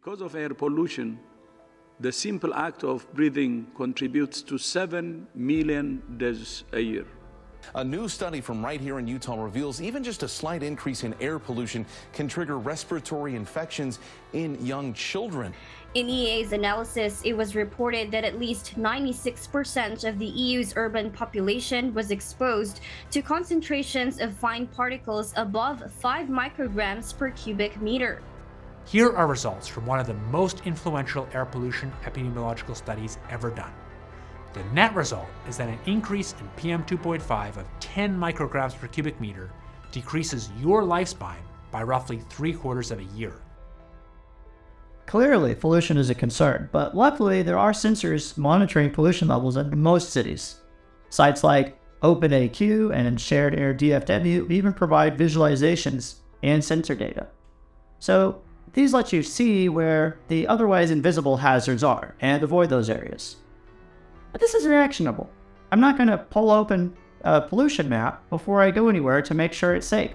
Because of air pollution, the simple act of breathing contributes to 7 million deaths a year. A new study from right here in Utah reveals even just a slight increase in air pollution can trigger respiratory infections in young children. In EA's analysis, it was reported that at least 96% of the EU's urban population was exposed to concentrations of fine particles above 5 micrograms per cubic meter. Here are results from one of the most influential air pollution epidemiological studies ever done. The net result is that an increase in PM 2.5 of 10 micrograms per cubic meter decreases your lifespan by roughly 3/4 of a year. Clearly, pollution is a concern, but luckily there are sensors monitoring pollution levels in most cities. Sites like OpenAQ and Shared Air DFW even provide visualizations and sensor data. So these let you see where the otherwise invisible hazards are and avoid those areas. But this isn't actionable. I'm not going to pull open a pollution map before I go anywhere to make sure it's safe.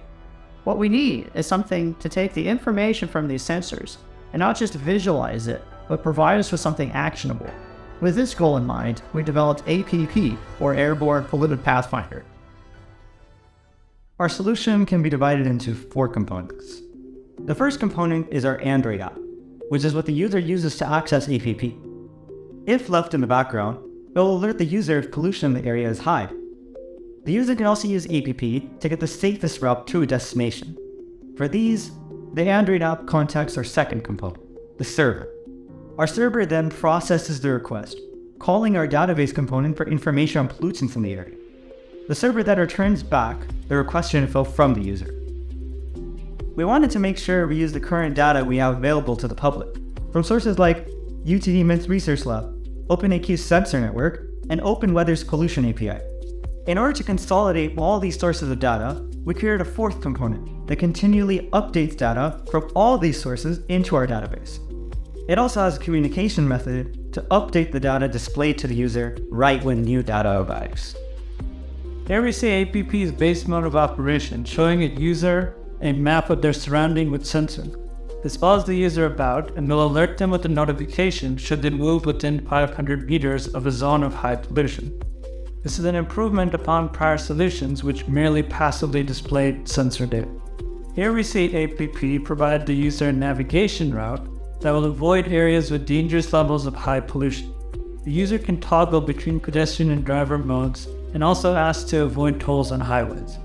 What we need is something to take the information from these sensors and not just visualize it, but provide us with something actionable. With this goal in mind, we developed APP, or Airborne Pollutant Pathfinder. Our solution can be divided into 4 components. The first component is our Android app, which is what the user uses to access APP. If left in the background, it will alert the user if pollution in the area is high. The user can also use APP to get the safest route to a destination. For these, the Android app contacts our second component, the server. Our server then processes the request, calling our database component for information on pollutants in the area. The server then returns back the requested info from the user. We wanted to make sure we use the current data we have available to the public, from sources like UTD Mint's Research Lab, OpenAQ's Sensor Network, and OpenWeather's Pollution API. In order to consolidate all these sources of data, we created a fourth component that continually updates data from all these sources into our database. It also has a communication method to update the data displayed to the user right when new data arrives. Here we see APP's base mode of operation, showing a user a map of their surrounding with sensors. This follows the user about and will alert them with a notification should they move within 500 meters of a zone of high pollution. This is an improvement upon prior solutions which merely passively displayed sensor data. Here we see APP provide the user a navigation route that will avoid areas with dangerous levels of high pollution. The user can toggle between pedestrian and driver modes and also ask to avoid tolls on highways.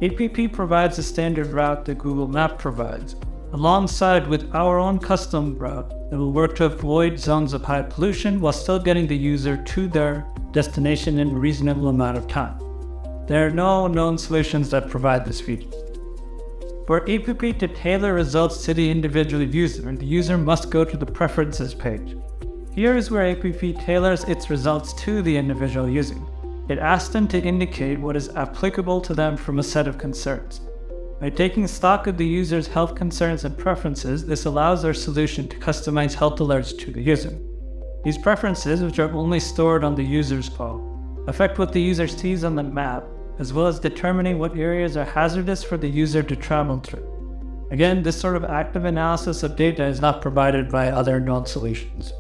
APP provides a standard route that Google Maps provides, alongside with our own custom route that will work to avoid zones of high pollution while still getting the user to their destination in a reasonable amount of time. There are no known solutions that provide this feature. For APP to tailor results to the individual user, the user must go to the Preferences page. Here is where APP tailors its results to the individual user. It asks them to indicate what is applicable to them from a set of concerns. By taking stock of the user's health concerns and preferences, this allows our solution to customize health alerts to the user. These preferences, which are only stored on the user's phone, affect what the user sees on the map, as well as determining what areas are hazardous for the user to travel through. Again, this sort of active analysis of data is not provided by other known solutions.